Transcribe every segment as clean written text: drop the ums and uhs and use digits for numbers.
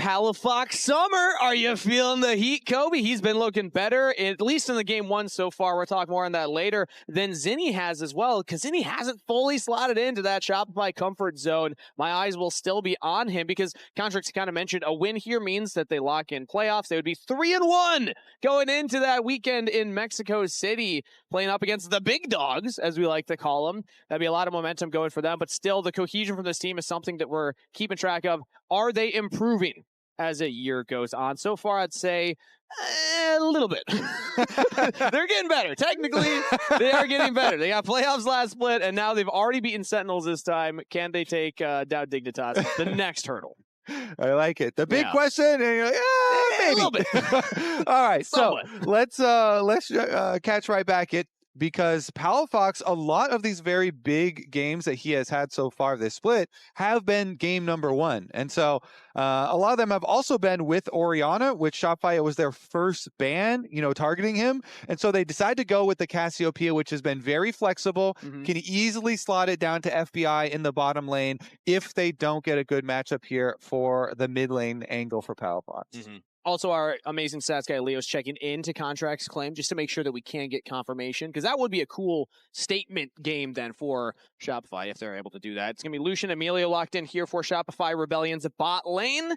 Palafox summer. Are you feeling the heat, Kobe? He's been looking better, at least in the game one so far. We'll talk more on that later than Zinie has as well, because Zinie hasn't fully slotted into that Shopify comfort zone. My eyes will still be on him because Contractz kind of mentioned a win here means that they lock in playoffs. They would be 3-1 going into that weekend in Mexico City, playing up against the big dogs, as we like to call them. That'd be a lot of momentum going for them, but still the cohesion from this team is something that we're keeping track of. Are they improving as a year goes on? So far, I'd say a little bit. They're getting better. Technically, they are getting better. They got playoffs last split, and now they've already beaten Sentinels this time. Can they take down Dignitas? The next hurdle. I like it. The big question, and you're like, maybe. A little bit. All right, Somewhat. so let's catch right back it. Because Palafox, a lot of these very big games that he has had so far this split have been game number one. And so a lot of them have also been with Orianna, which Shopify was their first ban, targeting him. And so they decided to go with the Cassiopeia, which has been very flexible, can easily slot it down to FBI in the bottom lane if they don't get a good matchup here for the mid lane angle for Palafox. Also, our amazing stats guy, Leo's checking into Contractz claim just to make sure that we can get confirmation, because that would be a cool statement game then for Shopify if they're able to do that. It's going to be Lucian and Milio locked in here for Shopify Rebellion's bot lane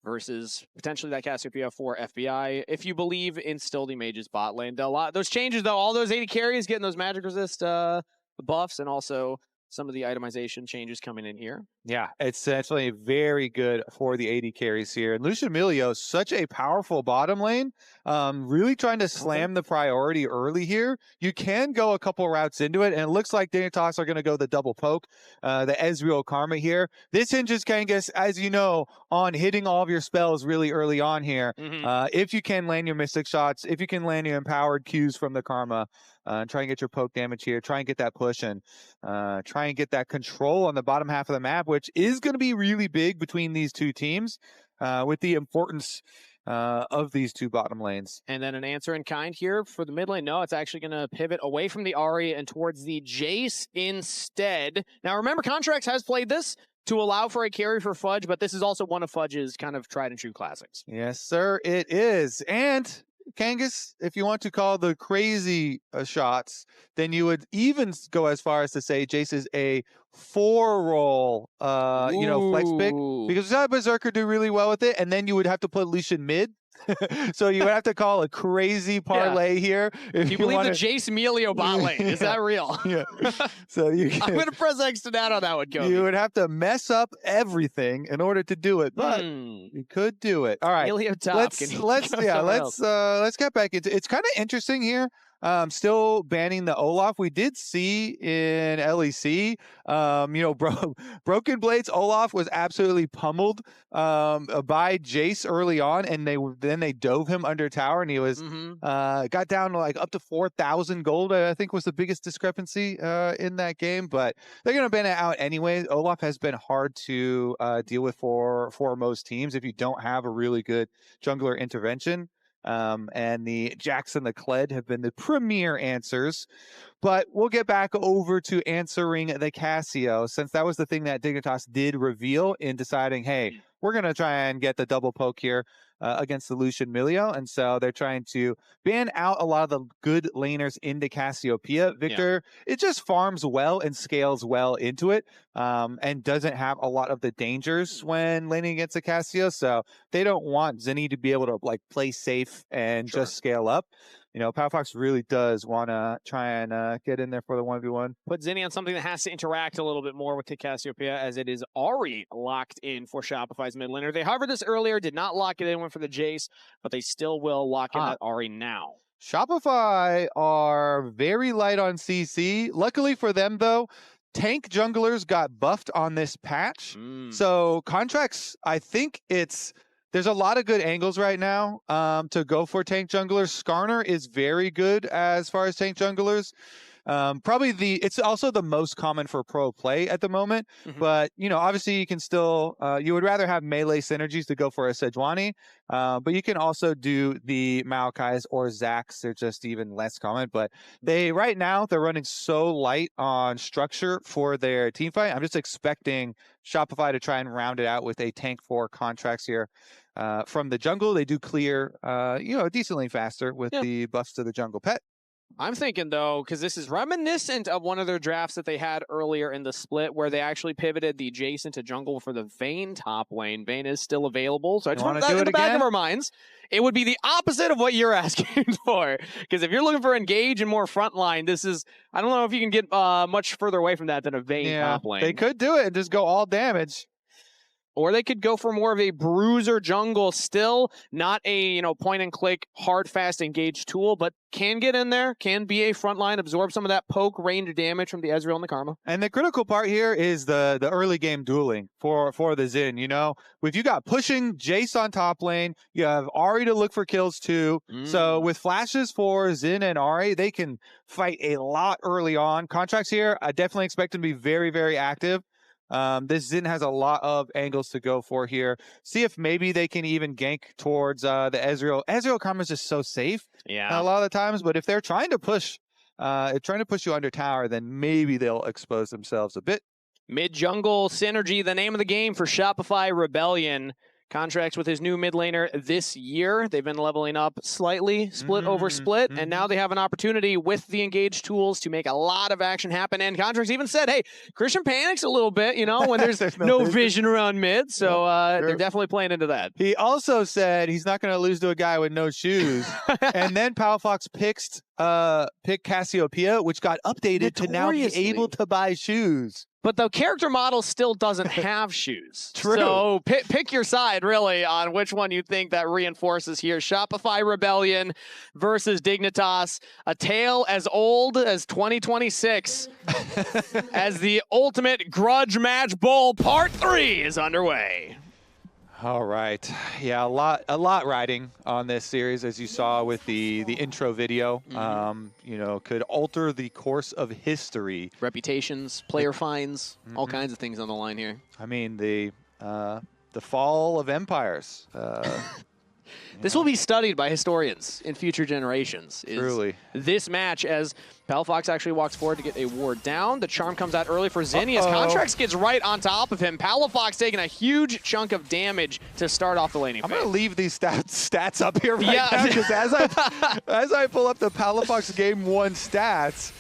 versus potentially that Cassiopeia for FBI. If you believe in still the Mage's bot lane, those changes, though, all those 80 carries, getting those magic resist buffs, and also some of the itemization changes coming in here. Yeah, it's actually very good for the AD carries here. And Lucian Milio, such a powerful bottom lane, really trying to slam the priority early here. You can go a couple routes into it, and it looks like Dignitas are going to go the double poke, the Ezreal Karma here. This hinges Kangas, as you know, on hitting all of your spells really early on here. If you can land your Mystic shots, if you can land your empowered Qs from the Karma, try and get your poke damage here, try and get that push, and try and get that control on the bottom half of the map, which is going to be really big between these two teams with the importance of these two bottom lanes. And then an answer in kind here for the mid lane. No, it's actually going to pivot away from the Ahri and towards the Jayce instead. Now, remember, Contractz has played this to allow for a carry for Fudge, but this is also one of Fudge's kind of tried and true classics. Yes, sir, it is. And Kangas, if you want to call the crazy shots, then you would even go as far as to say Jayce is a 4-roll, flex pick, because that Berserker do really well with it, and then you would have to put Lucian mid. So you would have to call a crazy parlay here. If you believe the Jayce Milio bot lane? Is that real? Yeah. So I'm going to press X to that on that one, Kobe. You would have to mess up everything in order to do it, but you could do it. All right. Milio top. Let's get back into it. It's kind of interesting here. Still banning the Olaf. We did see in LEC, Broken Blades Olaf was absolutely pummeled by Jayce early on, and then they dove him under tower, and he was got down to like up to 4,000 gold. I think was the biggest discrepancy in that game, but they're gonna ban it out anyway. Olaf has been hard to deal with for most teams if you don't have a really good jungler intervention. And the Jackson, the Kled have been the premier answers, but we'll get back over to answering the Cassio, since that was the thing that Dignitas did reveal in deciding, hey, we're going to try and get the double poke here against the Lucian Milio. And so they're trying to ban out a lot of the good laners into Cassiopeia. Victor, it just farms well and scales well into it, and doesn't have a lot of the dangers when laning against a Cassio. So they don't want Zinie to be able to play safe and just scale up. Palafox really does want to try and get in there for the 1v1. Put Zinie on something that has to interact a little bit more with the Cassiopeia, as it is Ahri locked in for Shopify's mid laner. They hovered this earlier, did not lock it in, went for the Jayce, but they still will lock in that Ahri now. Shopify are very light on CC. Luckily for them, though, tank junglers got buffed on this patch. So Contractz, I think there's a lot of good angles right now to go for tank junglers. Skarner is very good as far as tank junglers. Probably it's also the most common for pro play at the moment. But, you know, obviously you can still, you would rather have melee synergies to go for a Sejuani. But you can also do the Maokai's or Zacs. They're just even less common. But right now, they're running so light on structure for their team fight. I'm just expecting Shopify to try and round it out with a tank for Contractz here. From the jungle, they do clear, you know, decently faster with the buffs to the jungle pet. I'm thinking, though, because this is reminiscent of one of their drafts that they had earlier in the split where they actually pivoted the Jayce into jungle for the Vayne top lane. Vayne is still available, so I just want that in the back of our minds. It would be the opposite of what you're asking for, because if you're looking for engage and more frontline, this is, I don't know if you can get much further away from that than a Vayne top lane. They could do it and just go all damage. Or they could go for more of a bruiser jungle, still not a, you know, point and click, hard, fast, engage tool, but can get in there, can be a frontline, absorb some of that poke range damage from the Ezreal and the Karma. And the critical part here is the early game dueling for the Xin. You know, if you got pushing Jayce on top lane, you have Ahri to look for kills too. So with flashes for Xin and Ahri, they can fight a lot early on. Contractz here, I definitely expect them to be very, very active. This Xin has a lot of angles to go for here. See if maybe they can even gank towards the Ezreal. Ezreal Karma is just so safe a lot of the times, but if they're trying to push you under tower, then maybe they'll expose themselves a bit. Mid-jungle synergy, the name of the game for Shopify Rebellion. Contractz with his new mid laner this year. They've been leveling up slightly, split over split, and now they have an opportunity with the engage tools to make a lot of action happen. And Contractz even said, hey, Christian panics a little bit, you know, when there's no vision around mid. So they're definitely playing into that. He also said he's not going to lose to a guy with no shoes. And then Palafox picked Cassiopeia, which got updated to now be able to buy shoes. But the character model still doesn't have shoes. True. So pick your side, really, on which one you think that reinforces here. Shopify Rebellion versus Dignitas. A tale as old as 2026 as the Ultimate Grudge Match Bowl Part 3 is underway. All right. Yeah, a lot riding on this series, as you saw with the intro video. You know, could alter the course of history. Reputations, player fines, all kinds of things on the line here. I mean, the fall of empires. This will be studied by historians in future generations. Truly. This match, as Palafox actually walks forward to get a ward down. The charm comes out early for Zinie as Contractz gets right on top of him. Palafox taking a huge chunk of damage to start off the laning phase. I'm going to leave these stats up here right now, because as I pull up the Palafox Game 1 stats,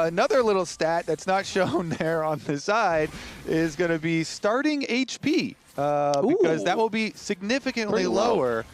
another little stat that's not shown there on the side is going to be starting HP. Because that will be significantly lower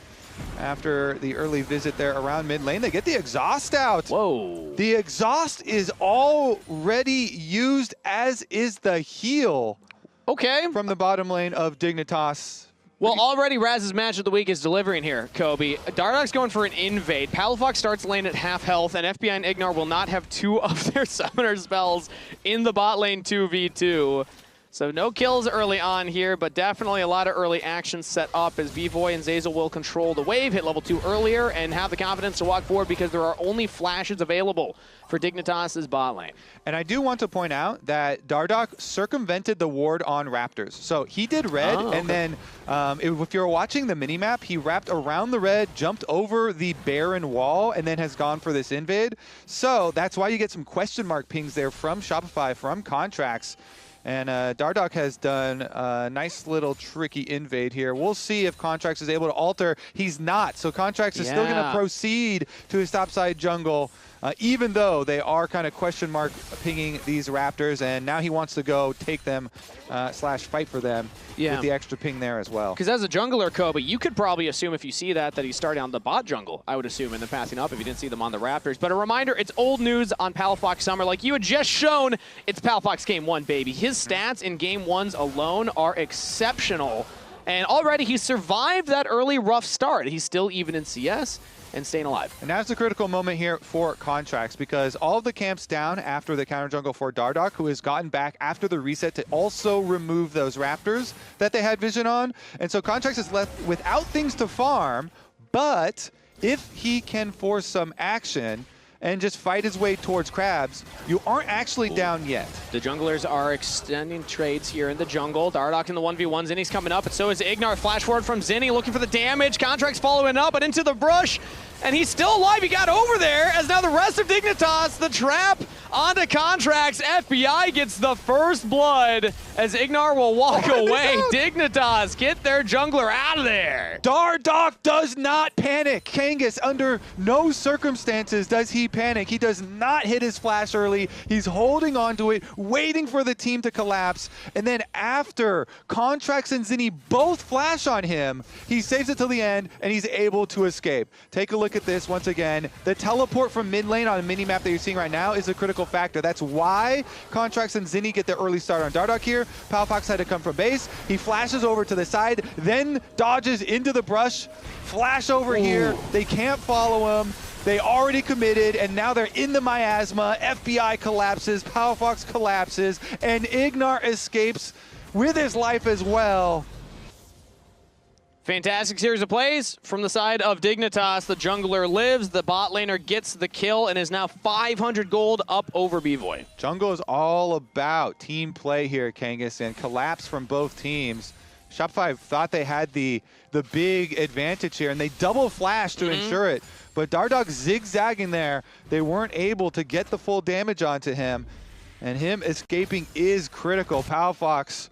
after the early visit there around mid lane. They get the exhaust out. Whoa. The exhaust is already used, as is the heal. Okay. From the bottom lane of Dignitas. Well, already Raz's match of the week is delivering here, Kobe. Dardoch's going for an invade. Palafox starts lane at half health, and FBI and Ignar will not have two of their summoner spells in the bot lane 2v2. So no kills early on here, but definitely a lot of early action set up as Bvoy and Zeyzal will control the wave, hit level 2 earlier, and have the confidence to walk forward because there are only flashes available for Dignitas' bot lane. And I do want to point out that Dardoch circumvented the ward on Raptors. So he did red, and then if you're watching the minimap, he wrapped around the red, jumped over the barren wall, and then has gone for this invade. So that's why you get some question mark pings there from Shopify, from Contractz. And Dardoch has done a nice little tricky invade here. We'll see if Contractz is able to alter. He's not. So Contractz is still going to proceed to his topside jungle, even though they are kind of question mark pinging these Raptors. And now he wants to go take them / fight for them with the extra ping there as well. Because as a jungler, Kobe, you could probably assume if you see that he's starting on the bot jungle, I would assume, and then passing up if you didn't see them on the Raptors. But a reminder, it's old news on Palafox Summer. Like you had just shown, it's Palafox Game 1, baby. His stats in Game 1s alone are exceptional. And already he survived that early rough start. He's still even in CS and staying alive. And that's the critical moment here for Contractz, because all of the camps down after the counter jungle for Dardoch, who has gotten back after the reset to also remove those Raptors that they had vision on. And so Contractz is left without things to farm, but if he can force some action, and just fight his way towards crabs, you aren't actually down yet. The junglers are extending trades here in the jungle. Dardoch in the 1v1. Zinie's coming up, and so is Ignar. Flash forward from Zinie, looking for the damage. Contractz following up, but into the brush. And he's still alive. He got over there, as now the rest of Dignitas, the trap onto Contractz. FBI gets the first blood as Ignar will walk away. Dignitas get their jungler out of there. Dardoch does not panic. Kangas, under no circumstances does he panic. He does not hit his flash early. He's holding on to it, waiting for the team to collapse. And then after Contractz and Zinie both flash on him, he saves it till the end, and he's able to escape. Take a look at this once again. The teleport from mid lane on the mini-map that you're seeing right now is a critical factor. That's why Contractz and Zinie get the early start on Dardoch here. Palafox had to come from base. He flashes over to the side, then dodges into the brush. Flash over here. They can't follow him. They already committed, and now they're in the miasma. FBI collapses, Palafox collapses, and Ignar escapes with his life as well. Fantastic series of plays from the side of Dignitas. The jungler lives, the bot laner gets the kill, and is now 500 gold up over Bvoy. Jungle is all about team play here, Kangas, and collapse from both teams. Shopify thought they had the big advantage here, and they double flash to ensure it. But Dardoch zigzagging there, they weren't able to get the full damage onto him, and him escaping is critical. Palafox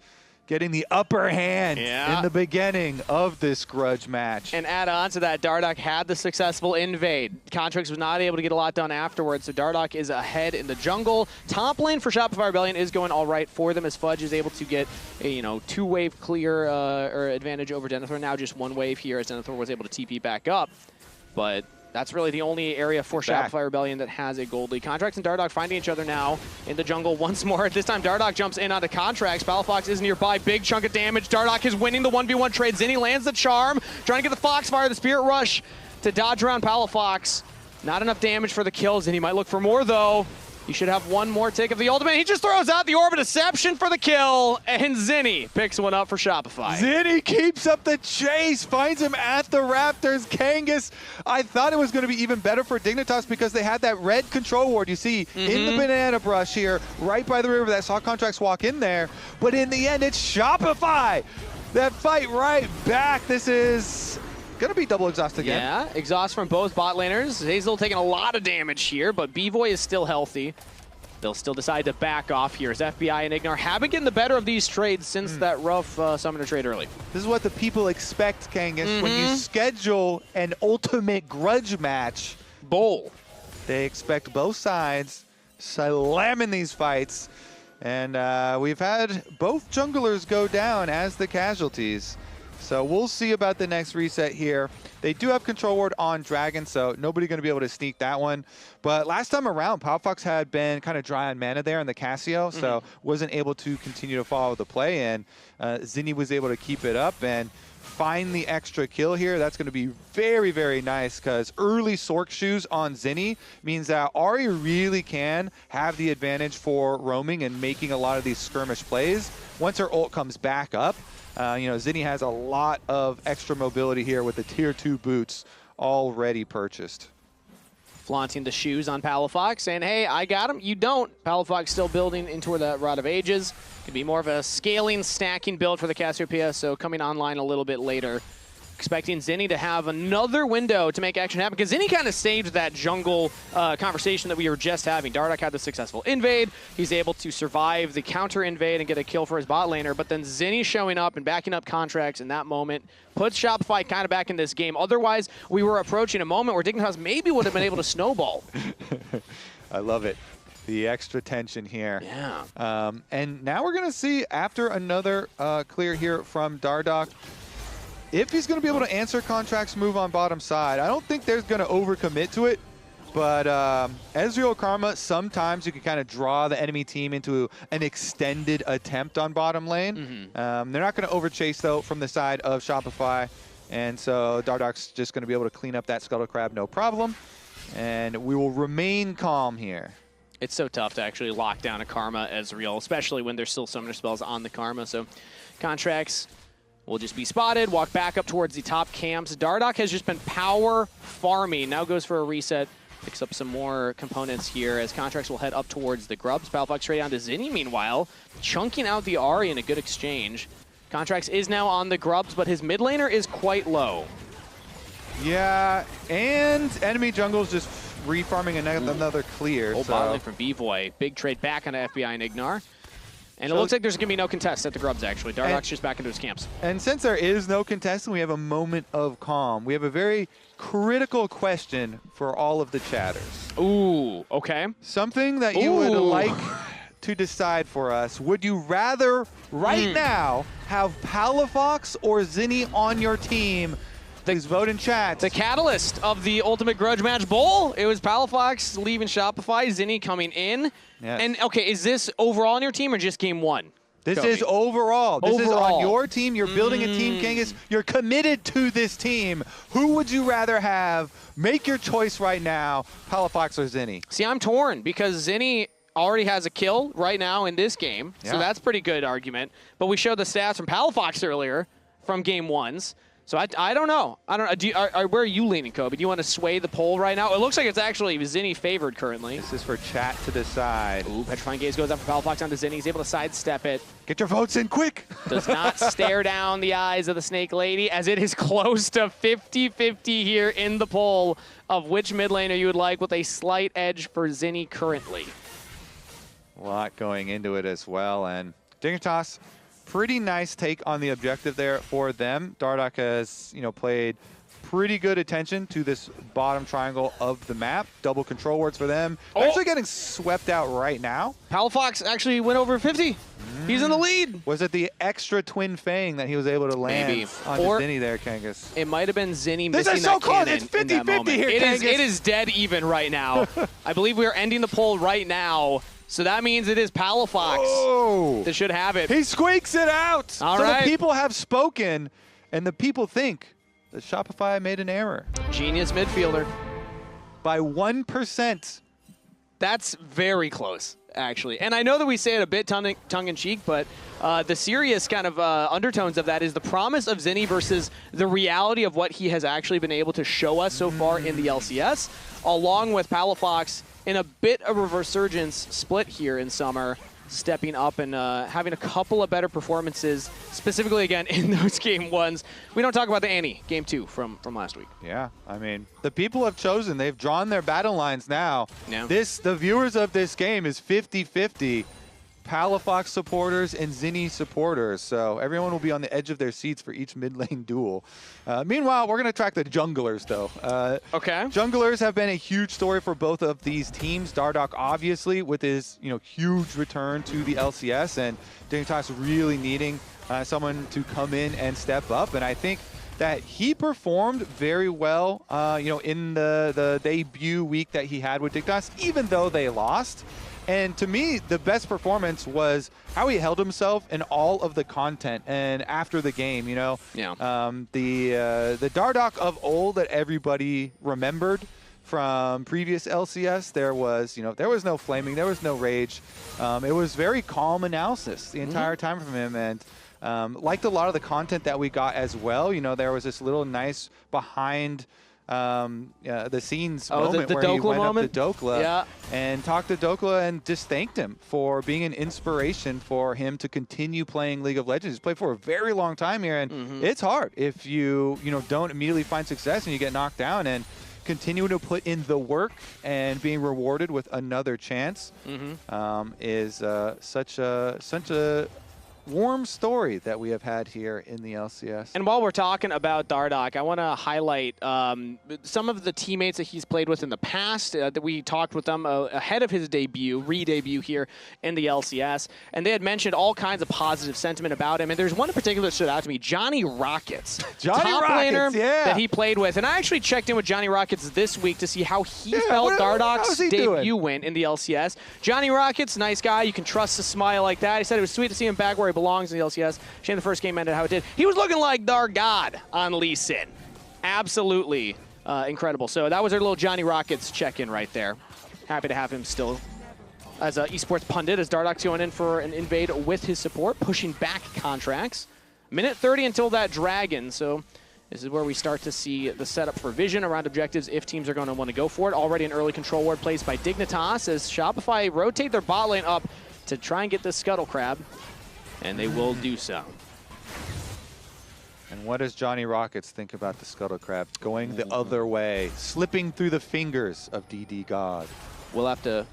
getting the upper hand in the beginning of this grudge match. And add on to that, Dardoch had the successful invade. Contractz was not able to get a lot done afterwards, so Dardoch is ahead in the jungle. Top lane for Shopify Rebellion is going all right for them, as Fudge is able to get a two-wave clear or advantage over Denathor. Now just one wave here, as Denathor was able to TP back up. But that's really the only area for Shopify Rebellion that has a gold lead. Contractz and Dardoch finding each other now in the jungle once more. This time Dardoch jumps in onto Contractz. Palafox is nearby. Big chunk of damage. Dardoch is winning the 1v1 trade. Zinie lands the charm. Trying to get the Foxfire, the Spirit Rush to dodge around Palafox. Not enough damage for the kills, and he might look for more though. He should have one more take of the ultimate. He just throws out the Orb of Deception for the kill, and Zinie picks one up for Shopify. Zinie keeps up the chase, finds him at the Raptors. Kangas, I thought it was going to be even better for Dignitas because they had that red control ward you see in the banana brush here, right by the river that saw Contractz walk in there. But in the end, it's Shopify that fight right back. This is gonna be double exhaust again. Yeah, exhaust from both bot laners. Zeyzal taking a lot of damage here, but Bvoy is still healthy. They'll still decide to back off here as FBI and Ignar have been getting the better of these trades since that rough summoner trade early. This is what the people expect, Kangas, when you schedule an ultimate grudge match. Bowl. They expect both sides slamming these fights, and we've had both junglers go down as the casualties. So we'll see about the next reset here. They do have control ward on Dragon, so nobody going to be able to sneak that one. But last time around, Palafox had been kind of dry on mana there in the Cassio, so wasn't able to continue to follow the play. And Zinie was able to keep it up and find the extra kill here. That's going to be very, very nice because early Sork shoes on Zinie means that Ahri really can have the advantage for roaming and making a lot of these skirmish plays. Once her ult comes back up, Zinie has a lot of extra mobility here with the tier 2 boots already purchased. Flaunting the shoes on Palafox, saying, hey, I got him, you don't. Palafox still building into that Rod of Ages. Could be more of a scaling, stacking build for the Cassiopeia, so coming online a little bit later. Expecting Zinie to have another window to make action happen, because Zinie kind of saved that jungle conversation that we were just having. Dardoch had the successful invade. He's able to survive the counter invade and get a kill for his bot laner, but then Zinie showing up and backing up Contractz in that moment puts Shopify kind of back in this game. Otherwise, we were approaching a moment where Dignitas maybe would have been able to snowball. I love it. The extra tension here. Yeah. And now we're going to see, after another clear here from Dardoch, if he's going to be able to answer Contract's move on bottom side. I don't think there's going to overcommit to it, but Ezreal Karma, sometimes you can kind of draw the enemy team into an extended attempt on bottom lane. They're not going to overchase, though, from the side of Shopify, and so Dardoch's just going to be able to clean up that Scuttle Crab, no problem, and we will remain calm here. It's so tough to actually lock down a Karma Ezreal, especially when there's still summoner spells on the Karma, so Contractz will just be spotted, walk back up towards the top camps. Dardoch has just been power farming. Now goes for a reset Picks up some more components here as Contractz will head up towards the Grubs. Palafox straight down to Zinie, meanwhile, chunking out the Ahri in a good exchange. Contractz is now on the Grubs, but his mid laner is quite low. Yeah, and enemy jungle's just refarming another clear. Bot lane from Bvoy. Big trade back onto FBI and Ignar. And it looks like there's going to be no contest at the Grubs, actually. Dardoch's just back into his camps. And since there is no contest and we have a moment of calm, we have a very critical question for all of the chatters. Ooh, okay. Something that you would like to decide for us. Would you rather, right now, have Palafox or Zinie on your team? Please vote in chat. The catalyst of the Ultimate Grudge Match Bowl. It was Palafox leaving Shopify, Zinie coming in. Yes. And, okay, is this overall on your team or just game one? This Kobe? is overall. This is on your team. You're building a team, Kangas. You're committed to this team. Who would you rather have? Make your choice right now, Palafox or Zinie. See, I'm torn because Zinie already has a kill right now in this game. So that's a pretty good argument. But we showed the stats from Palafox earlier from game ones. So I don't know. I don't know. Where are you leaning, Kobe? Do you want to sway the poll right now? It looks like it's actually Zinie favored currently. This is for chat to decide. Ooh, Petrifying Gaze goes up for Palafox onto Zinie. He's able to sidestep it. Get your votes in quick. Does not stare down the eyes of the Snake Lady as it is close to 50-50 here in the poll of which mid laner you would like with a slight edge for Zinie currently. A lot going into it as well. And Dignitas, pretty nice take on the objective there for them. Dardoch has, played pretty good attention to this bottom triangle of the map. Double control wards for them. Actually getting swept out right now. Palafox actually went over 50. He's in the lead. Was it the extra twin fang that he was able to land on Zinie there, Kangas? It might have been Zinie missing that cannon. This is so close. It's 50-50 here, Kangas. It is dead even right now. I believe we are ending the poll right now. So that means it is Palafox that should have it. He squeaks it out. All right. The people have spoken, and the people think that Shopify made an error. Genius midfielder. By 1%. That's very close, actually. And I know that we say it a bit tongue-in-cheek, but the serious kind of undertones of that is the promise of Zinie versus the reality of what he has actually been able to show us so far in the LCS, along with Palafox in a bit of a resurgence split here in summer, stepping up and having a couple of better performances, specifically, again, in those game ones. We don't talk about the Annie, game 2 from last week. Yeah, I mean, the people have chosen. They've drawn their battle lines now. Yeah. The viewers of this game is 50-50. Palafox supporters and Zinie supporters. So everyone will be on the edge of their seats for each mid lane duel. Meanwhile, we're going to track the junglers, though. Okay. Junglers have been a huge story for both of these teams. Dardoch, obviously, with his huge return to the LCS, and Dignitas really needing someone to come in and step up. And I think that he performed very well, in the debut week that he had with Dignitas, even though they lost. And to me, the best performance was how he held himself in all of the content and after the game, the Dardoch of old that everybody remembered from previous LCS, there was no flaming, there was no rage. It was very calm analysis the entire time from him, and liked a lot of the content that we got as well. There was this little nice behind the scenes moment where he went up to Dokla and talked to Dokla and just thanked him for being an inspiration for him to continue playing League of Legends. He's played for a very long time here, and it's hard if you don't immediately find success and you get knocked down, and continuing to put in the work and being rewarded with another chance is such a warm story that we have had here in the LCS. And while we're talking about Dardoch, I want to highlight some of the teammates that he's played with in the past that we talked with them ahead of his re-debut here in the LCS, and they had mentioned all kinds of positive sentiment about him, and there's one in particular that stood out to me, Johnny Rockets. Top laner that he played with, and I actually checked in with Johnny Rockets this week to see how he felt Dardoch's debut went in the LCS. Johnny Rockets, nice guy, you can trust a smile like that. He said it was sweet to see him back where he belongs in the LCS. Shame the first game ended how it did. He was looking like our god on Lee Sin. Absolutely incredible. So that was our little Johnny Rockets check-in right there. Happy to have him still as an esports pundit, as Dardoch's going in for an invade with his support, pushing back Contractz. Minute 30 until that dragon, so This is where we start to see the setup for vision around objectives if teams are going to want to go for it. Already an early control ward placed by Dignitas as Shopify rotate their bot lane up to try and get this Scuttle Crab, and they will do so. And what does Johnny Rockets think about the Scuttle Crab going the other way, slipping through the fingers of DD God? We'll have to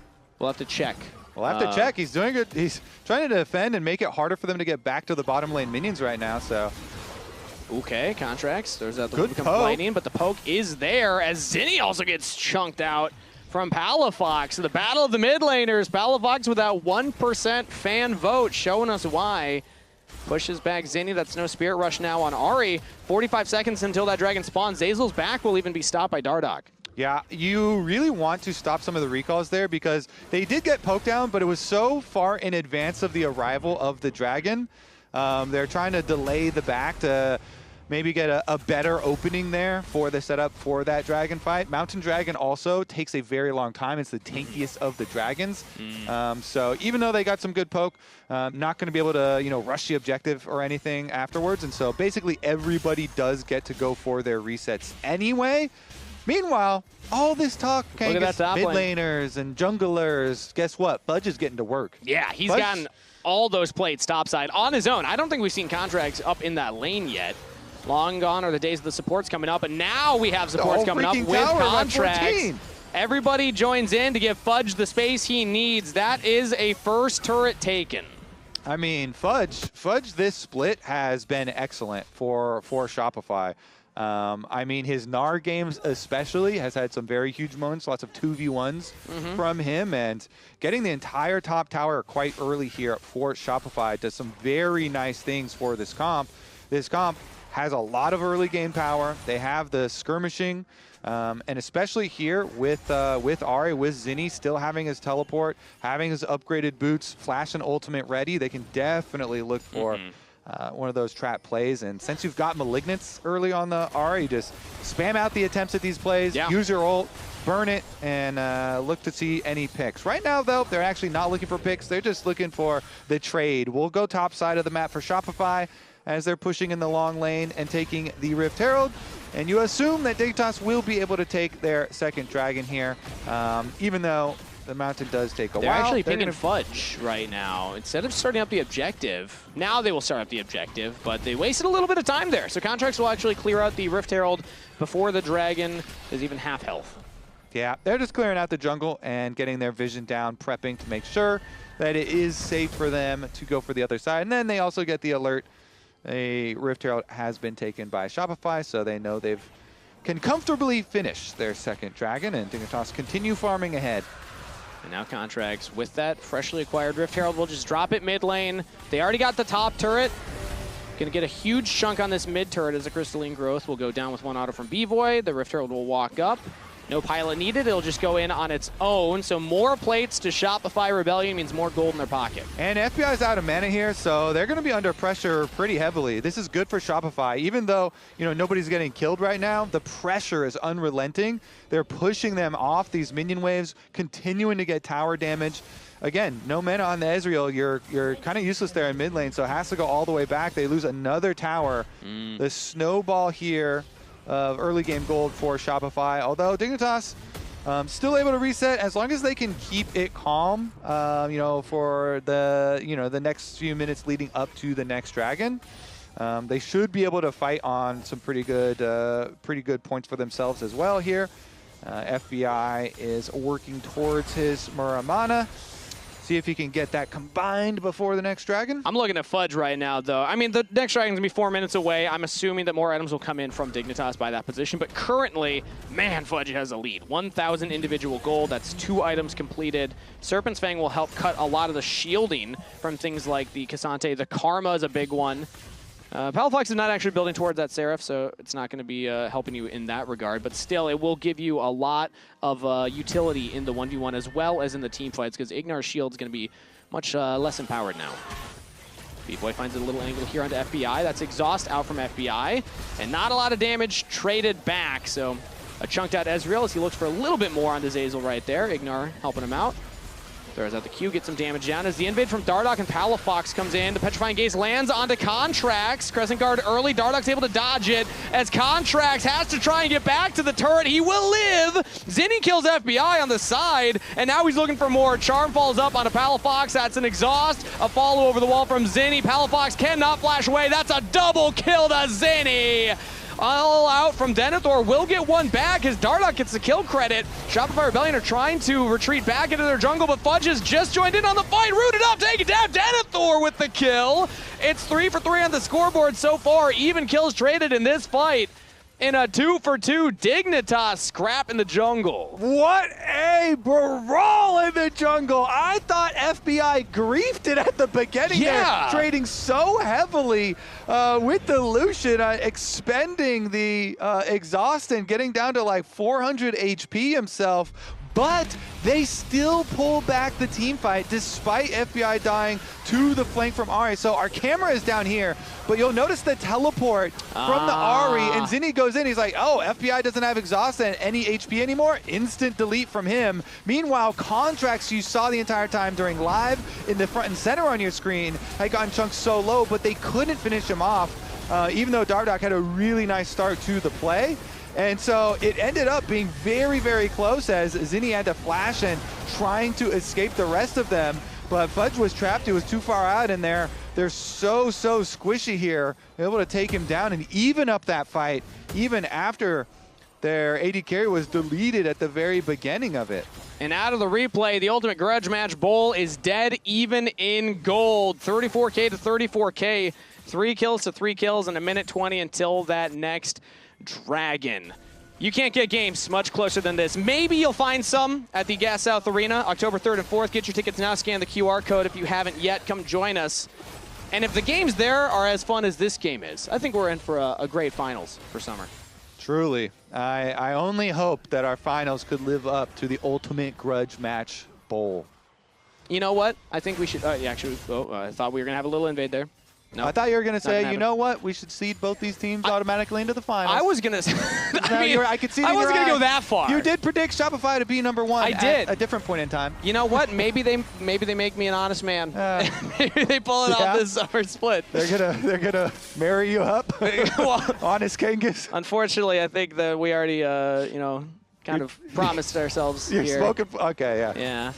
check. We'll have to check. He's doing good. He's trying to defend and make it harder for them to get back to the bottom lane minions right now. So. Okay, Contractz. There's that good complaining, but the poke is there as Zinie also gets chunked out from Palafox. The battle of the mid laners. Palafox with that 1% fan vote showing us why. Pushes back Zinie. That's no Spirit Rush now on Ahri. 45 seconds until that dragon spawns. Zeyzal's back will even be stopped by Dardoch. Yeah, you really want to stop some of the recalls there because they did get poked down, but it was so far in advance of the arrival of the dragon. They're trying to delay the back to maybe get a better opening there for the setup for that dragon fight. Mountain Dragon also takes a very long time. It's the tankiest of the dragons. So even though they got some good poke, not going to be able to rush the objective or anything afterwards. And so basically everybody does get to go for their resets anyway. Meanwhile, all this talk, Kangas, mid laners and junglers, guess what? Fudge is getting to work. Yeah, he's gotten all those plates topside on his own. I don't think we've seen Contractz up in that lane yet. Long gone are the days of the supports coming up, and now we have supports coming up with Contractz. Everybody joins in to give Fudge the space he needs. That is a first turret taken. I mean, Fudge this split has been excellent for Shopify. I mean, his Gnar games especially has had some very huge moments, lots of 2v1s from him, and getting the entire top tower quite early here for Shopify does some very nice things for this comp. This comp has a lot of early game power. They have the skirmishing, and especially here with Ahri, with Zinie still having his teleport, having his upgraded boots, flash and ultimate ready, they can definitely look for one of those trap plays. And since you've got Malignants early on the Ahri, just spam out the attempts at these plays, use your ult, burn it, and look to see any picks. Right now, though, they're actually not looking for picks. They're just looking for the trade. We'll go top side of the map for Shopify as they're pushing in the long lane and taking the Rift Herald. And you assume that Dignitas will be able to take their second dragon here, even though the mountain does take a while. They're actually pinging Fudge right now. Instead of starting up the objective, now they will start up the objective, but they wasted a little bit of time there. So Contractz will actually clear out the Rift Herald before the dragon is even half health. Yeah, they're just clearing out the jungle and getting their vision down, prepping to make sure that it is safe for them to go for the other side. And then they also get the alert. A Rift Herald has been taken by Shopify, so they know they can comfortably finish their second dragon, and Dignitas continue farming ahead. And now Contractz, with that freshly acquired Rift Herald, will just drop it mid lane. They already got the top turret. Gonna get a huge chunk on this mid turret as the Crystalline Growth will go down with one auto from Bvoy. The Rift Herald will walk up. No pilot needed, it'll just go in on its own. So more plates to Shopify Rebellion means more gold in their pocket. And FBI's out of mana here, so they're gonna be under pressure pretty heavily. This is good for Shopify. Even though, nobody's getting killed right now, the pressure is unrelenting. They're pushing them off these minion waves, continuing to get tower damage. Again, no mana on the Ezreal. You're kind of useless there in mid lane, so it has to go all the way back. They lose another tower. The snowball here of early game gold for Shopify, although Dignitas still able to reset as long as they can keep it calm, for the next few minutes leading up to the next dragon. They should be able to fight on some pretty good points for themselves as well here. FBI is working towards his Muramana. See if he can get that combined before the next dragon. I'm looking at Fudge right now, though. I mean, the next dragon's gonna be 4 minutes away. I'm assuming that more items will come in from Dignitas by that position, but currently, man, Fudge has a lead. 1,000 individual gold, that's 2 items completed. Serpent's Fang will help cut a lot of the shielding from things like the Cassante. The Karma is a big one. Palafox is not actually building towards that Seraph, so it's not going to be helping you in that regard. But still, it will give you a lot of utility in the 1v1 as well as in the team fights, because Ignar's shield is going to be much less empowered now. Bvoy finds a little angle here onto FBI. That's exhaust out from FBI. And not a lot of damage traded back, so a chunked out Ezreal as he looks for a little bit more on the Zeyzal right there. Ignar helping him out. Throws out the Q, gets some damage down as the invade from Dardoch and Palafox comes in. The Petrifying Gaze lands onto Contractz. Crescent Guard early. Dardoch's able to dodge it as Contractz has to try and get back to the turret. He will live. Zinie kills FBI on the side, and now he's looking for more. Charm falls up onto Palafox. That's an exhaust. A follow over the wall from Zinie. Palafox cannot flash away. That's a double kill to Zinie. All out from Denathor, will get one back as Dardoch gets the kill credit. Shopify Rebellion are trying to retreat back into their jungle, but Fudge has just joined in on the fight. Rooted up, take it down. Denathor with the kill. It's 3 for 3 on the scoreboard so far. Even kills traded in this fight. In a 2 for 2 Dignitas scrap in the jungle. What a brawl in the jungle. I thought FBI griefed it at the beginning there, trading so heavily with the Lucian, expending the exhaust and getting down to like 400 HP himself. But they still pull back the team fight despite FBI dying to the flank from Ahri. So our camera is down here, but you'll notice the teleport from the Ahri, and Zinie goes in. He's like, oh, FBI doesn't have exhaust and any HP anymore. Instant delete from him. Meanwhile, Contractz, you saw the entire time during live in the front and center on your screen, had gotten chunked so low, but they couldn't finish him off, even though Dardoch had a really nice start to the play. And so it ended up being very, very close as Zinie had to flash and trying to escape the rest of them. But Fudge was trapped. He was too far out, and they're so squishy here, able to take him down and even up that fight, even after their AD carry was deleted at the very beginning of it. And out of the replay, the Ultimate Grudge Match Bowl is dead even in gold. 34K to 34K. 3 kills to 3 kills in a minute 20 until that next Dragon. You can't get games much closer than this. Maybe you'll find some at the Gas South Arena, October 3rd and 4th. Get your tickets now, scan the QR code if you haven't yet. Come join us. And if the games there are as fun as this game is, I think we're in for a great finals for summer. Truly. I only hope that our finals could live up to the Ultimate Grudge Match Bowl. You know what? I think we should... actually, I thought we were going to have a little invade there. Nope. I thought you were going to say, you know what, we should seed both these teams automatically into the finals. I was going to say, I could see I wasn't going to go that far. You did predict Shopify to be #1 I did. At a different point in time. You know what, maybe they make me an honest man. Maybe they pull it off this summer split. They're gonna marry you up. Honest Kangas. Unfortunately, I think that we already, kind of promised ourselves You're here. Spoken, okay, yeah. Yeah.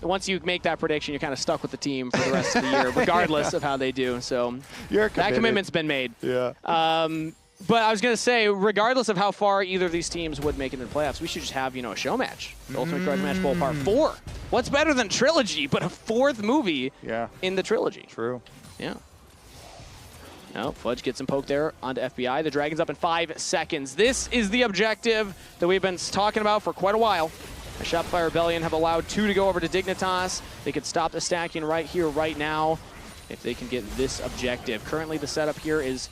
Once you make that prediction, you're kind of stuck with the team for the rest of the year, regardless of how they do. So that commitment's been made. Yeah. But I was going to say, regardless of how far either of these teams would make it in the playoffs, we should just have, a show match. The Ultimate Grudge Match Bowl Part 4. What's better than Trilogy but a 4th movie in the Trilogy? True. Yeah. No, Fudge gets him poked there onto FBI. The Dragon's up in 5 seconds. This is the objective that we've been talking about for quite a while. The Shopify Rebellion have allowed 2 to go over to Dignitas. They could stop the stacking right here, right now, if they can get this objective. Currently, the setup here is,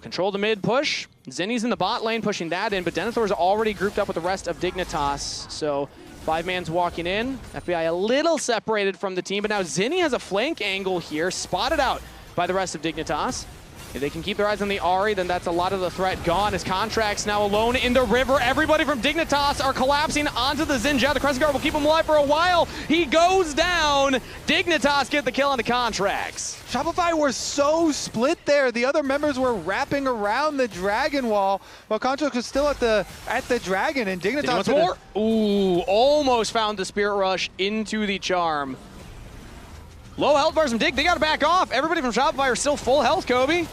control the mid push. Zinie's in the bot lane pushing that in, but Denathor's already grouped up with the rest of Dignitas. So 5-man's walking in. FBI a little separated from the team, but now Zinie has a flank angle here, spotted out by the rest of Dignitas. If they can keep their eyes on the Ahri, then that's a lot of the threat gone. As Contractz now alone in the river. Everybody from Dignitas are collapsing onto the Zhao. The Crescent Guard will keep him alive for a while. He goes down. Dignitas get the kill on the Contractz. Shopify were so split there. The other members were wrapping around the Dragon wall, while Contractz was still at the Dragon, and Dignitas... more? Ooh, almost found the Spirit Rush into the Charm. Low health bars from Dig. They got to back off. Everybody from Shopify are still full health, Kobe.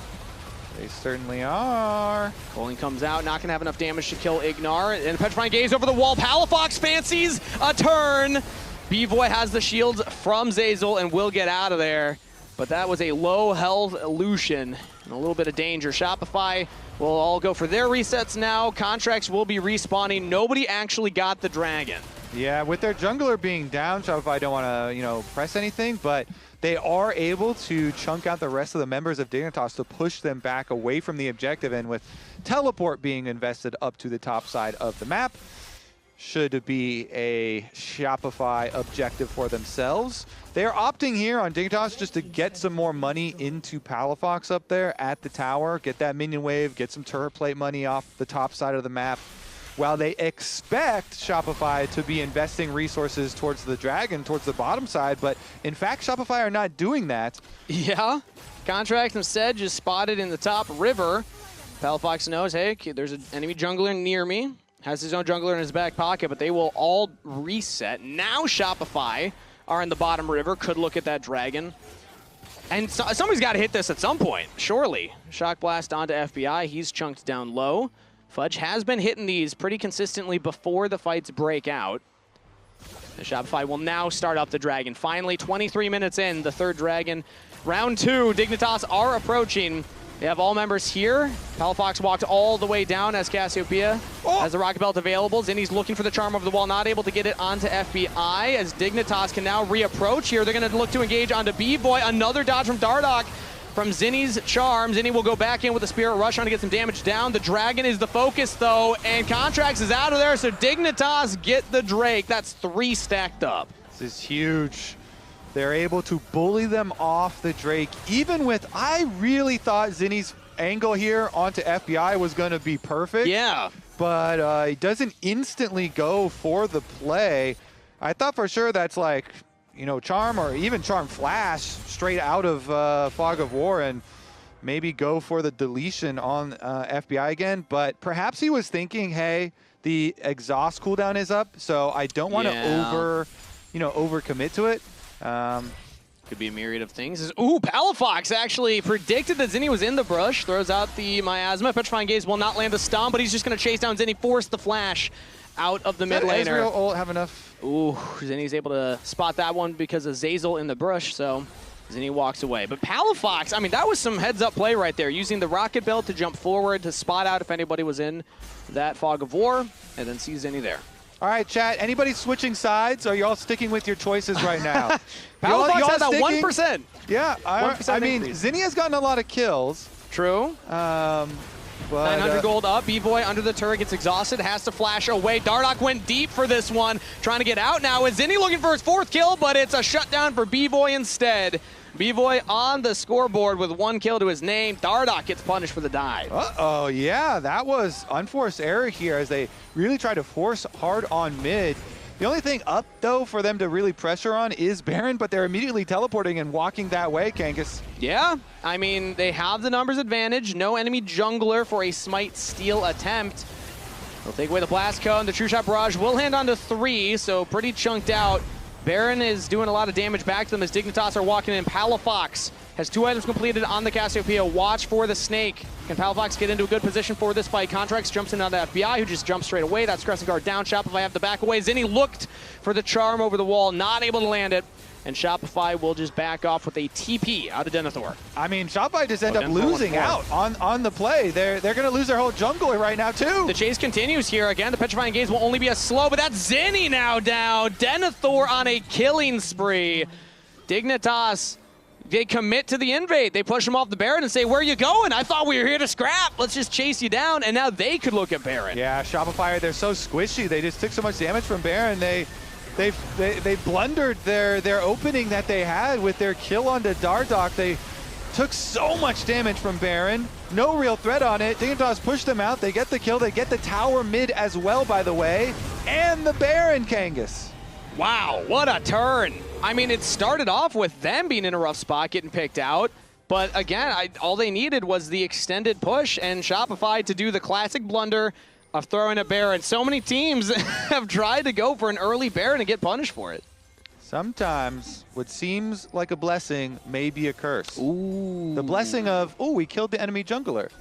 They certainly are. Coling comes out, not going to have enough damage to kill Ignar. And the Petrifying Gaze over the wall. Palafox fancies a turn. Bvoy has the shields from Zeyzal and will get out of there. But that was a low health Lucian and a little bit of danger. Shopify will all go for their resets now. Contractz will be respawning. Nobody actually got the Dragon. Yeah, with their jungler being down, Shopify don't want to, press anything, but they are able to chunk out the rest of the members of Dignitas to push them back away from the objective, and with teleport being invested up to the top side of the map, should be a Shopify objective for themselves. They're opting here on Dignitas just to get some more money into Palafox up there at the tower, get that minion wave, get some turret plate money off the top side of the map. while they expect Shopify to be investing resources towards the Dragon, towards the bottom side, but in fact, Shopify are not doing that. Yeah. Contractz instead just spotted in the top river. Palafox knows, hey, there's an enemy jungler near me. Has his own jungler in his back pocket, but they will all reset. Now Shopify are in the bottom river, could look at that Dragon. And somebody's got to hit this at some point, surely. Shock Blast onto FBI, he's chunked down low. Fudge has been hitting these pretty consistently before the fights break out. The Shopify will now start up the Dragon. Finally, 23 minutes in, the third Dragon. Round 2, Dignitas are approaching. They have all members here. Palafox walked all the way down as Cassiopeia has the Rocket Belt available. Zinie's looking for the charm over the wall, not able to get it onto FBI as Dignitas can now reapproach here. They're going to look to engage onto Bvoy. Another dodge from Dardoch from Zinie's charm. Zinie will go back in with the Spirit Rush trying to get some damage down. The Dragon is the focus though, and Contractz is out of there, so Dignitas get the Drake. That's 3 stacked up. This is huge. They're able to bully them off the Drake, even with, I really thought Zinie's angle here onto FBI was going to be perfect. Yeah. But he doesn't instantly go for the play. I thought for sure that's like, you know, Charm or even Charm Flash straight out of Fog of War and maybe go for the deletion on FBI again. But perhaps he was thinking, hey, the exhaust cooldown is up, so I don't want to overcommit to it. Could be a myriad of things. Ooh, Palafox actually predicted that Zinie was in the brush. Throws out the Miasma. Petrifying Gaze will not land the stomp, but he's just going to chase down Zinie, force the flash out of the mid laner. Ezreal ult have enough? Ooh, Zinie's able to spot that one because of Zeyzal in the brush, so Zinie walks away. But Palafox, I mean, that was some heads-up play right there, using the Rocket Belt to jump forward to spot out if anybody was in that Fog of War, and then see Zinie there. All right, chat. Anybody switching sides? Or are you all sticking with your choices right now? Palafox has that 1%. Yeah, 1% I mean, increase. Zinie has gotten a lot of kills. True. But 900 gold up. Bvoy under the turret gets exhausted, has to flash away. Dardoch went deep for this one, trying to get out now. Is Zinie looking for his 4th kill, but it's a shutdown for Bvoy instead. Bvoy on the scoreboard with 1 kill to his name. Dardoch gets punished for the dive. Uh-oh, yeah, that was unforced error here as they really try to force hard on mid. The only thing up, though, for them to really pressure on is Baron, but they're immediately teleporting and walking that way, Kangas. Yeah, I mean, they have the numbers advantage. No enemy jungler for a Smite steal attempt. They'll take away the Blast Cone. The True Shot Barrage will hand on to 3, so pretty chunked out. Baron is doing a lot of damage back to them as Dignitas are walking in. Palafox has 2 items completed on the Cassiopeia. Watch for the snake. Can Palafox get into a good position for this fight? Contractz jumps in on the FBI, who just jumps straight away. That's Crescent Guard down. Shopify have the back away. Zinie looked for the charm over the wall, not able to land it. And Shopify will just back off with a TP out of Denathor. I mean, Shopify just end up losing out on the play. They're going to lose their whole jungle right now, too. The chase continues here. Again, the Petrifying Gaze will only be a slow, but that's Zinie now down. Denathor on a killing spree. Dignitas, they commit to the invade. They push him off the Baron and say, where are you going? I thought we were here to scrap. Let's just chase you down. And now they could look at Baron. Yeah, Shopify, they're so squishy. They just took so much damage from Baron. They blundered their opening that they had with their kill onto Dardoch. They took so much damage from Baron. No real threat on it. Dignitas pushed them out. They get the kill. They get the tower mid as well, by the way. And the Baron, Kangas. Wow, what a turn. I mean, it started off with them being in a rough spot, getting picked out. But again, all they needed was the extended push and Shopify to do the classic blunder of throwing a Baron. So many teams have tried to go for an early Baron and get punished for it. Sometimes what seems like a blessing may be a curse. Ooh. The blessing of, we killed the enemy jungler.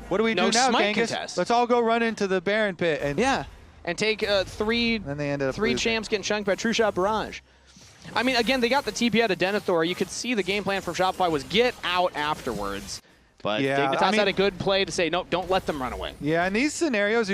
What do we do now, Smite Kangas? contest. Let's all go run into the Baron pit. And yeah, and take 3 then they ended up three losing. champs getting chunked by True Shot Barrage. I mean, again, they got the TP out of Denathor. You could see the game plan from Shopify was get out afterwards. But yeah, Dignitas had a good play to say, no, don't let them run away. Yeah, in these scenarios,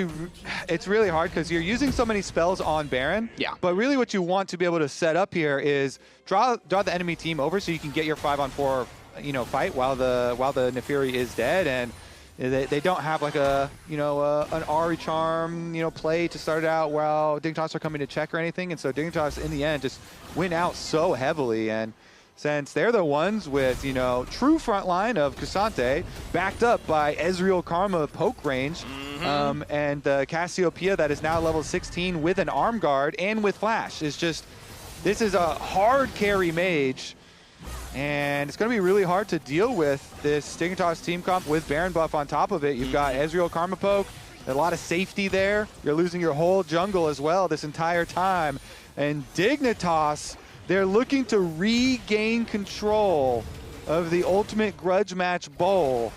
it's really hard because you're using so many spells on Baron. Yeah. But really what you want to be able to set up here is draw the enemy team over so you can get your 5-on-4 fight while the Naafiri is dead. And they don't have like an Ahri charm, play to start it out while Dignitas are coming to check or anything. And so Dignitas, in the end, just win out so heavily. And since they're the ones with, you know, true front line of Cassante, backed up by Ezreal Karma poke range, and Cassiopeia that is now level 16 with an arm guard and with flash. Is just, this is a hard carry mage, and it's going to be really hard to deal with this Dignitas team comp with Baron buff on top of it. You've got Ezreal Karma poke, a lot of safety there. You're losing your whole jungle as well this entire time, and Dignitas, they're looking to regain control of the Ultimate Grudge Match Bowl.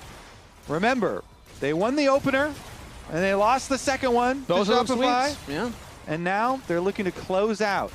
Remember, they won the opener, and they lost the second one to Shopify. Yeah. And now they're looking to close out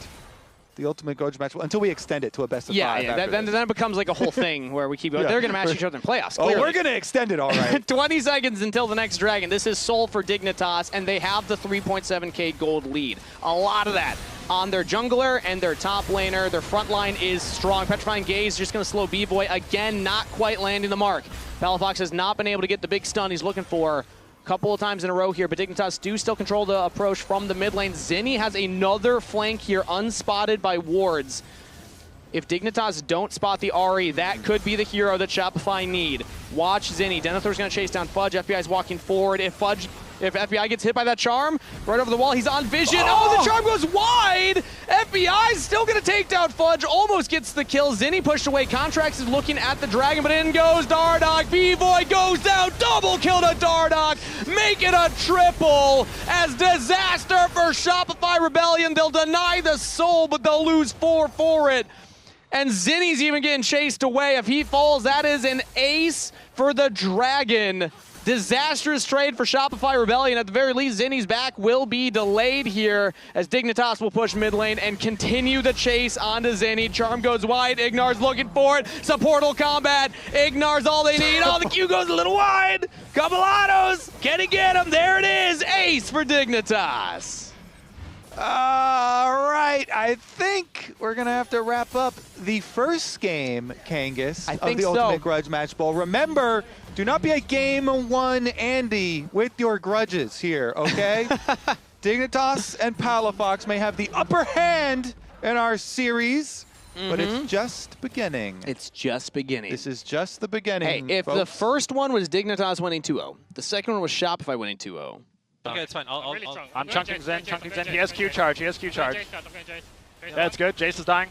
the Ultimate Grudge Match until we extend it to a best of five. Yeah, then it becomes like a whole thing where we keep going. They're going to match each other in playoffs, clearly. Oh, we're going to extend it, all right. 20 seconds until the next dragon. This is sold for Dignitas, and they have the 3.7k gold lead. A lot of that on their jungler and their top laner. Their front line is strong. Petrifying Gaze just going to slow Bvoy. Again, not quite landing the mark. Palafox has not been able to get the big stun he's looking for a couple of times in a row here, but Dignitas do still control the approach from the mid lane. Zinie has another flank here, unspotted by wards. If Dignitas don't spot the Ahri, that could be the hero that Shopify need. Watch Zinie. Denathor's going to chase down Fudge. FBI's walking forward. If FBI gets hit by that charm, right over the wall, he's on vision. Oh, the charm goes wide! FBI's still going to take down Fudge, almost gets the kill. Zinie pushed away. Contractz is looking at the dragon, but in goes Dardoch. Bvoy goes down, double kill to Dardoch. Make it a triple as disaster for Shopify Rebellion. They'll deny the soul, but they'll lose 4 for it. And Zinie's even getting chased away. If he falls, that is an ace for the dragon. Disastrous trade for Shopify Rebellion. At the very least, Zinie's back will be delayed here as Dignitas will push mid lane and continue the chase onto Zinie. Charm goes wide. Ignar's looking for it. Supportal combat. Ignar's all they need. Oh, the Q goes a little wide. Cabalados. Can he get him? There it is. Ace for Dignitas. All right, I think we're going to have to wrap up the first game, Kangas, of the Ultimate Grudge Match Bowl. Remember, do not be a game one Andy with your grudges here, okay? Dignitas and Palafox may have the upper hand in our series, but it's just beginning. It's just beginning. This is just the beginning, Hey, if the first one was Dignitas winning 2-0, the second one was Shopify winning 2-0. Okay, it's fine. I'm chunking Zen, He has Q charge, That's good. Jayce is dying.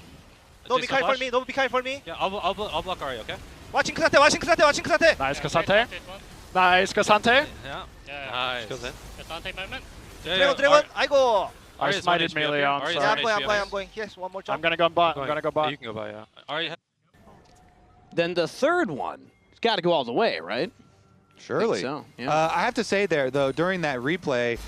Don't be kind for me, don't be kind for me. Yeah, I'll block Ahri, okay? Watching Cassante. Nice Cassante. Nice Cassante. Yeah. Nice. Go Zen. Dragon, I go. I smited Milio. I'm going. Yes, one more jump. I'm gonna go bot. You can go bot, yeah. Ahri. Then the third one, it's got to go all the way, right? Surely. So, yeah. I have to say there, though, during that replay,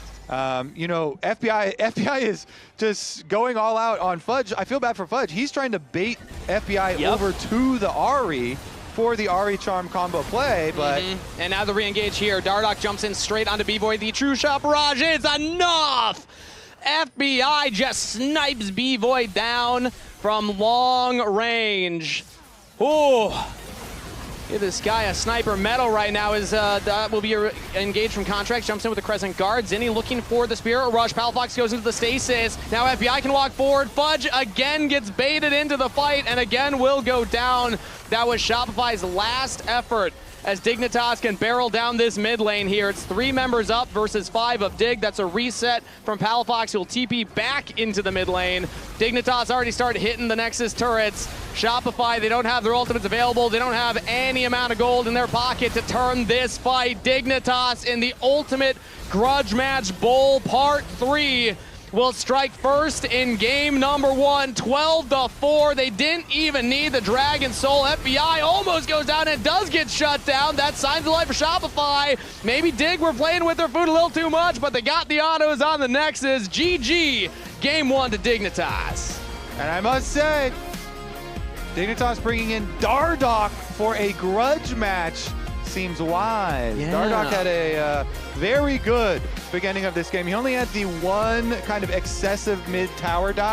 you know, FBI is just going all out on Fudge. I feel bad for Fudge. He's trying to bait FBI over to the Ahri for the Ahri charm combo play, but... And now the re-engage here. Dardoch jumps in straight onto Bvoy. The true shot barrage is enough! FBI just snipes Bvoy down from long range. Ooh. Give this guy a sniper medal right now as that will be engaged from Contractz. Jumps in with the Crescent Guard. Zinie looking for the Spirit Rush. Palafox goes into the stasis. Now FBI can walk forward. Fudge again gets baited into the fight and again will go down. That was Shopify's last effort as Dignitas can barrel down this mid lane here. It's 3 members up versus 5 of Dig. That's a reset from Palafox, who'll TP back into the mid lane. Dignitas already started hitting the Nexus turrets. Shopify, they don't have their ultimates available. They don't have any amount of gold in their pocket to turn this fight. Dignitas in the Ultimate Grudge Match Bowl Part 3 will strike first in game number 1, 12-4. They didn't even need the Dragon Soul. FBI almost goes down and does get shut down. That's signs of life for Shopify. Maybe Dig were playing with their food a little too much, but they got the autos on the Nexus. GG, game 1 to Dignitas. And I must say, Dignitas bringing in Dardoch for a grudge match seems wise. Yeah. Dardoch had a very good beginning of this game. He only had the one kind of excessive mid-tower dive.